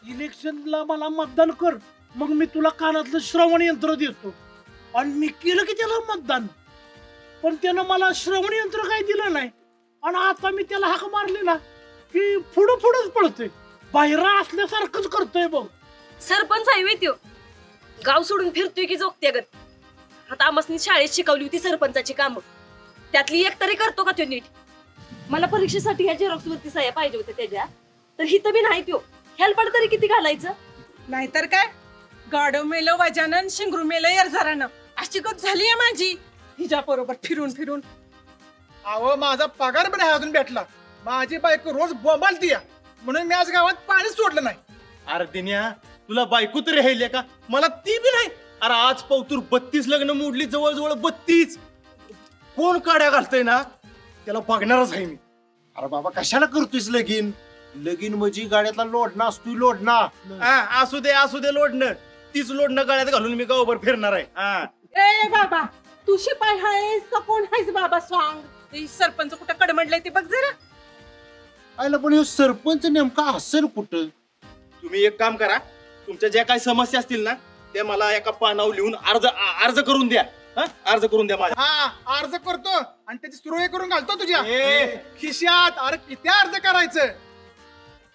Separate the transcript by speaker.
Speaker 1: इलेक्शनला मला मतदान कर, मग मी तुला कानातलं श्रवण यंत्र देतो. आणि मी केलं की त्याला मतदान, पण त्यानं मला श्रवण यंत्र काही दिलं नाही. आणि आता मी त्याला हाक मारली ना की पुढं पुढंच पळतोय, बाहेर असल्यासारखंच करतोय बघ.
Speaker 2: सरपंच आहे त्यो, गाव सोडून फिरतोय की जोगत्यागत. आता आम्हाला शाळेत शिकवली होती सरपंचाची कामं, त्यातली एक तरी करतो का तो नीट? मला परीक्षेसाठी ह्या झेरॉक्स वरती सह्या पाहिजे होत्या त्याच्या, तर हिथं बी नाही त्यो. हेल्पड तरी किती घालायचं?
Speaker 3: नाहीतर काय, गाडव मेलं वजानन, शिंगरू मेलं यरझरानं, अशी गत झाली आहे माझी हिच्या बरोबर फिरून फिरून.
Speaker 4: अहो माझा पगार पण अजून भेटला. माझी बायको रोज बोंबालती या, म्हणून मी आज गावात पाणीच सोडलं नाही.
Speaker 5: अरे दिन्या, तुला बायको तरी राहिली का? मला ती बी नाही. अरे आज पौतूर 32 लग्न मोडली, जवळजवळ 32. कोण काड्या घालतय ना त्याला बघणारच आहे मी.
Speaker 6: अरे बाबा कशाला करतोयस लगीन? लगीन म्हणजे गाड्यातला लोडणं असतोय, लोडणं.
Speaker 5: असू दे लोडणं. तीच लोडणं गळ्यात घालून मी गावभर फिरणार आहे.
Speaker 3: ए बाबा, तू शिपाई आहेस का कोण आहेस बाबा सांग? ते सरपंच कुठं कडमडलंय ते बघ जरा.
Speaker 6: आयला पण ह्यो सरपंच नेमका असेल कुठं?
Speaker 5: तुम्ही एक काम करा, तुमच्या ज्या काही समस्या असतील ना त्या मला एका पानावर लिहून अर्ज करून द्या. अर्ज करून द्या माझ्या.
Speaker 4: हा अर्ज करतो आणि त्याची सुरुवात करून घालतो तुझ्या
Speaker 5: ए.
Speaker 4: खिशात. अरे किती अर्ज करायचं?